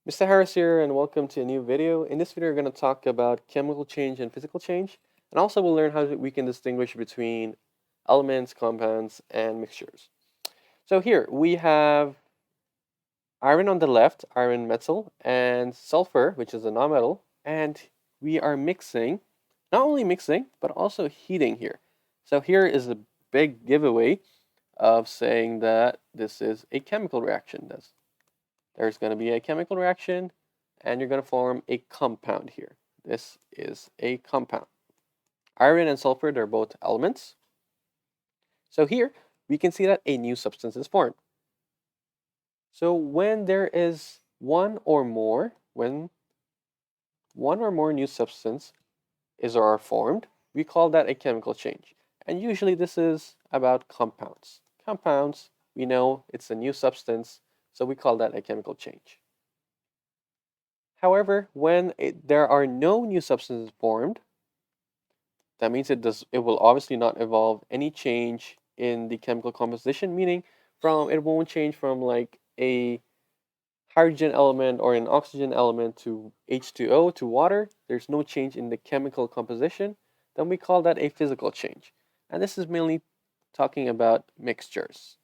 Mr. Harris here, and welcome to a new video. In this video, we're going to talk about chemical change and physical change, and also we'll learn how we can distinguish between elements, compounds, and mixtures. So here we have iron on the left, iron metal, and sulfur, which is a nonmetal, and we are mixing, not only mixing, but also heating here. So here is a big giveaway of saying that this is a chemical reaction. There's going to be a chemical reaction and you're going to form a compound here. This is a compound. Iron and sulfur, they're both elements. So here we can see that a new substance is formed. So when there is when one or more new substance is or are formed, we call that a chemical change. And usually this is about compounds. Compounds, we know it's a new substance, so we call that a chemical change. However, when there are no new substances formed, that means it will obviously not involve any change in the chemical composition, meaning it won't change from like a hydrogen element or an oxygen element to H2O to water. There's no change in the chemical composition. Then we call that a physical change. And this is mainly talking about mixtures.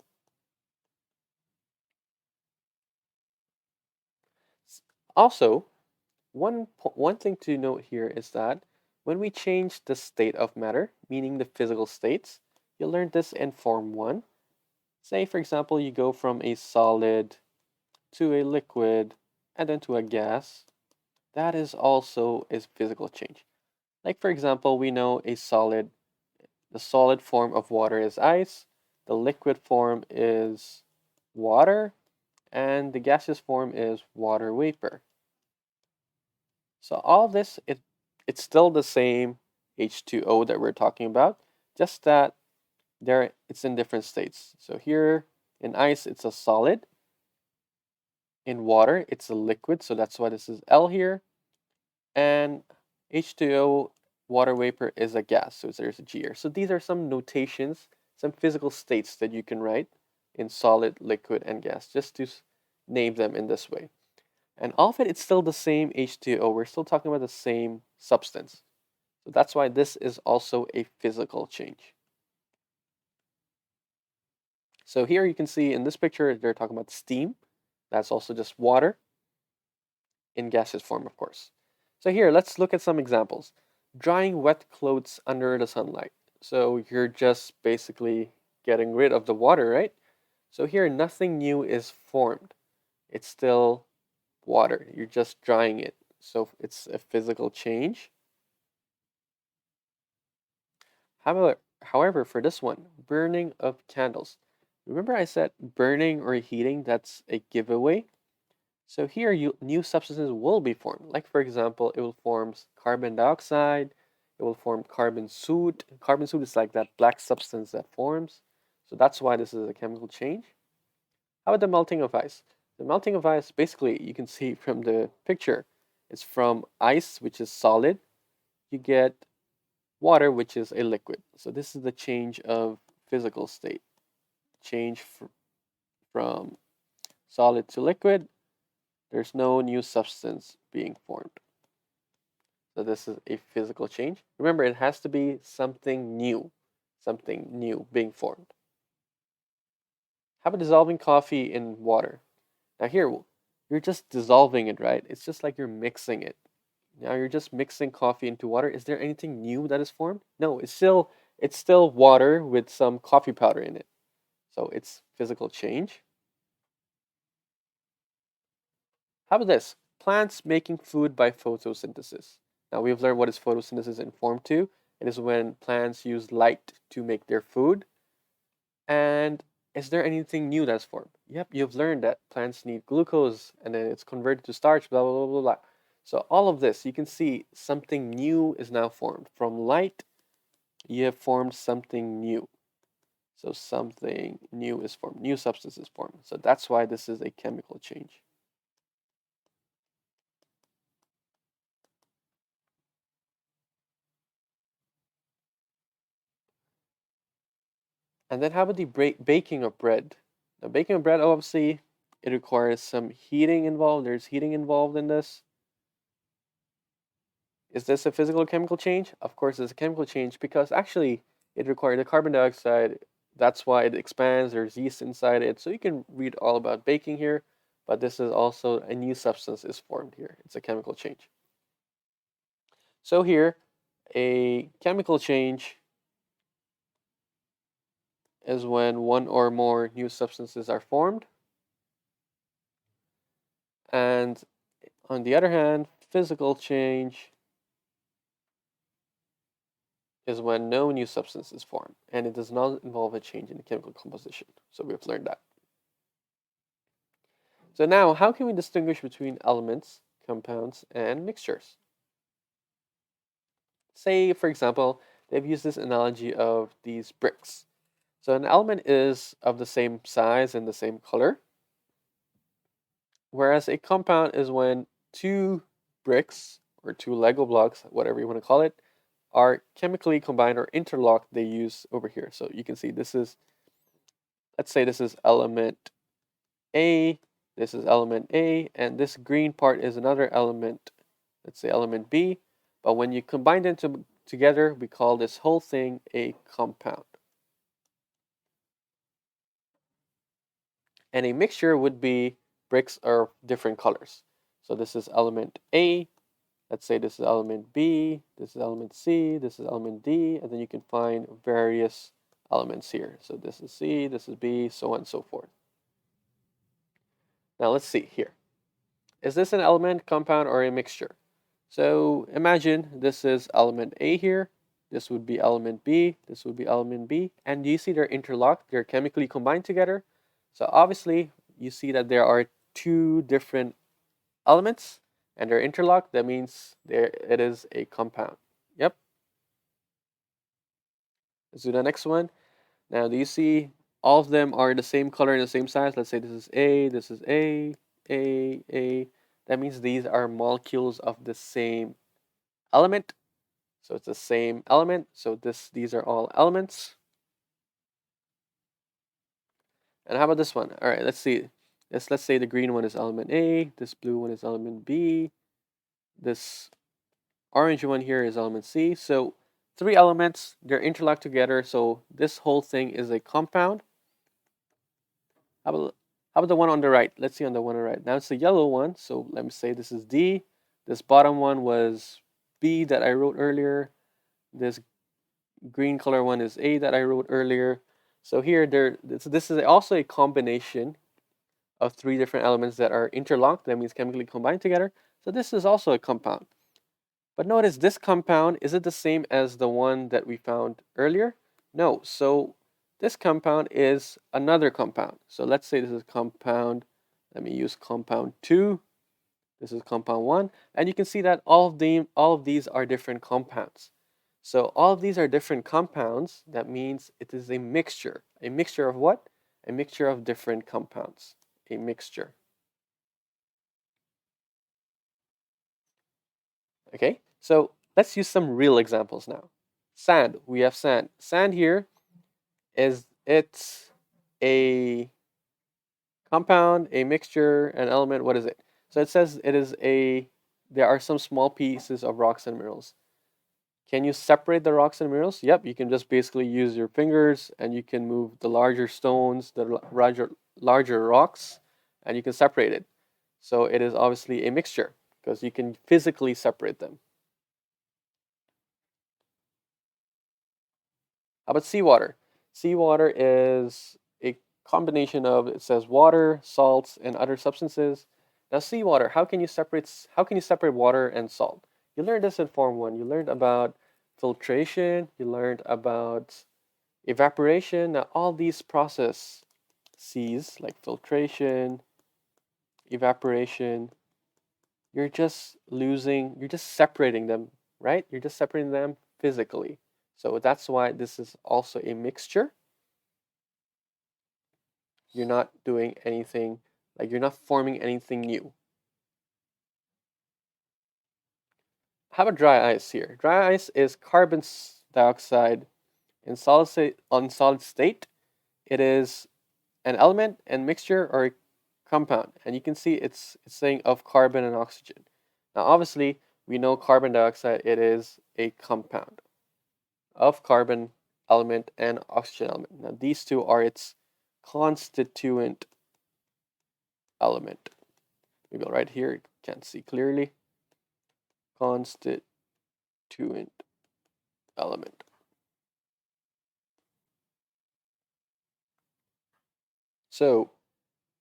Also, one thing to note here is that when we change the state of matter, meaning the physical states, you learned this in Form 1. Say, for example, you go from a solid to a liquid and then to a gas. That is also a physical change. Like, for example, we know the solid form of water is ice, the liquid form is water, and the gaseous form is water vapor. So all this, it's still the same H2O that we're talking about, just that it's in different states. So here in ice, it's a solid. In water, it's a liquid, so that's why this is L here. And H2O, water vapor, is a gas, so there's a G here. So these are some notations, some physical states that you can write in solid, liquid, and gas, just to name them in this way. And all of it's still the same H2O. We're still talking about the same substance. So that's why this is also a physical change. So here you can see in this picture, they're talking about steam. That's also just water in gaseous form, of course. So here, let's look at some examples. Drying wet clothes under the sunlight. So you're just basically getting rid of the water, right? So here, nothing new is formed. It's still water. You're just drying it. So it's a physical change. However, for this one, burning of candles. Remember I said burning or heating, that's a giveaway. So here new substances will be formed. Like for example, it will form carbon dioxide, it will form carbon soot. Carbon soot is like that black substance that forms. So that's why this is a chemical change. How about the melting of ice? The melting of ice, basically, you can see from the picture, it's from ice, which is solid. You get water, which is a liquid. So this is the change of physical state. Change from solid to liquid. There's no new substance being formed. So this is a physical change. Remember, it has to be something new being formed. How about dissolving coffee in water? Now here, you're just dissolving it, right? It's just like you're mixing it. Now you're just mixing coffee into water. Is there anything new that is formed? No, it's still water with some coffee powder in it. So it's physical change. How about this? Plants making food by photosynthesis. Now we've learned what is photosynthesis in Form 2. It is when plants use light to make their food. And is there anything new that's formed? Yep, you've learned that plants need glucose and then it's converted to starch, blah, blah, blah, blah, blah. So all of this, you can see something new is now formed. From light, you have formed something new. So something new is formed, new substance is formed. So that's why this is a chemical change. And then how about the baking of bread? Now, baking of bread, obviously, It requires some heating involved. There's heating involved in this. Is this a physical or chemical change? Of course, it's a chemical change because actually it requires the carbon dioxide. That's why it expands. There's yeast inside it. So you can read all about baking here, but this is also a new substance is formed here. It's a chemical change. So here, a chemical change is when one or more new substances are formed. And on the other hand, physical change is when no new substance is formed, and it does not involve a change in the chemical composition. So we've learned that. So now, how can we distinguish between elements, compounds, and mixtures? Say, for example, they've used this analogy of these bricks. So an element is of the same size and the same color, whereas a compound is when two bricks or two Lego blocks, whatever you want to call it, are chemically combined or interlocked. They use over here. So you can see this is, let's say this is element A, this is element A, and this green part is another element, let's say element B. But when you combine them together, we call this whole thing a compound. And a mixture would be bricks of different colors. So this is element A, let's say this is element B, this is element C, this is element D, and then you can find various elements here. So this is C, this is B, so on and so forth. Now let's see here. Is this an element, compound, or a mixture? So imagine this is element A here, this would be element B, this would be element B, and you see they're interlocked, they're chemically combined together. So obviously you see that there are two different elements and they're interlocked. That means it is a compound. Yep. Let's do the next one. Now, do you see all of them are the same color and the same size? Let's say this is A, this is A. That means these are molecules of the same element. So it's the same element. So these are all elements. And how about this one? All right, let's see. Let's say the green one is element A, this blue one is element B, this orange one here is element C. So three elements, they're interlocked together. So this whole thing is a compound. How about the one on the right? Let's see on the one on the right. Now it's the yellow one. So let me say this is D. This bottom one was B that I wrote earlier. This green color one is A that I wrote earlier. So here, this is also a combination of three different elements that are interlocked. That means chemically combined together. So this is also a compound. But notice this compound, is it the same as the one that we found earlier? No. So this compound is another compound. So let's say this is compound, let me use compound 2. This is compound 1. And you can see that all of these are different compounds. So all of these are different compounds. That means it is a mixture. A mixture of what? A mixture of different compounds. A mixture. Okay, so let's use some real examples now. Sand, we have sand. Sand here is it's a compound, a mixture, an element. What is it? So it says it is there are some small pieces of rocks and minerals. Can you separate the rocks and minerals? Yep, you can just basically use your fingers and you can move the larger stones, the larger rocks, and you can separate it. So it is obviously a mixture because you can physically separate them. How about seawater? Seawater is a combination of, it says water, salts, and other substances. Now, seawater, how can you separate water and salt? You learned this in Form 1. You learned about filtration, you learned about evaporation. Now, all these processes like filtration, evaporation, you're just separating them, right? You're just separating them physically. So that's why this is also a mixture. You're not doing anything, like you're not forming anything new. How about dry ice here? Dry ice is carbon dioxide in solid state. It is an element and mixture, or compound. And you can see it's saying of carbon and oxygen. Now, obviously, we know carbon dioxide, it is a compound of carbon element and oxygen element. Now, these two are its constituent element. Maybe I'll write here, you can't see clearly. Constituent element. So,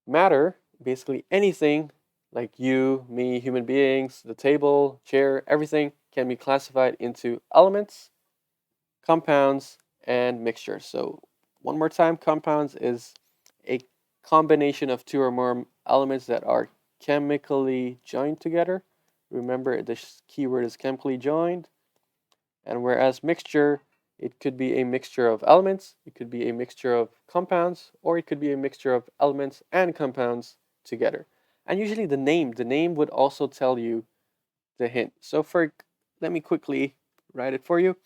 matter, basically anything like you, me, human beings, the table, chair, everything can be classified into elements, compounds, and mixtures. So, one more time, compounds is a combination of two or more elements that are chemically joined together. Remember, the keyword is chemically joined. And whereas mixture, it could be a mixture of elements, it could be a mixture of compounds, or it could be a mixture of elements and compounds together. And usually the name would also tell you the hint. So let me quickly write it for you.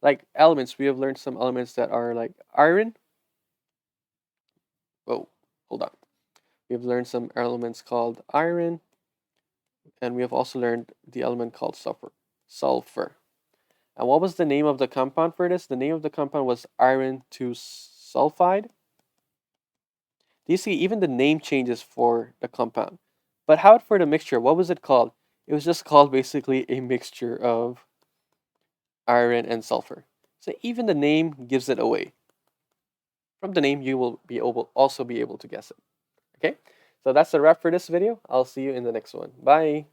Like elements, we have learned some elements that are like iron. Oh, hold on. We have learned some elements called iron, and we have also learned the element called sulfur. Sulfur. And what was the name of the compound for this? The name of the compound was iron 2 sulfide. Do you see even the name changes for the compound? But how for the mixture? What was it called? It was just called basically a mixture of iron and sulfur. So even the name gives it away. From the name, you will be able also be able to guess it. Okay? So that's a wrap for this video. I'll see you in the next one. Bye.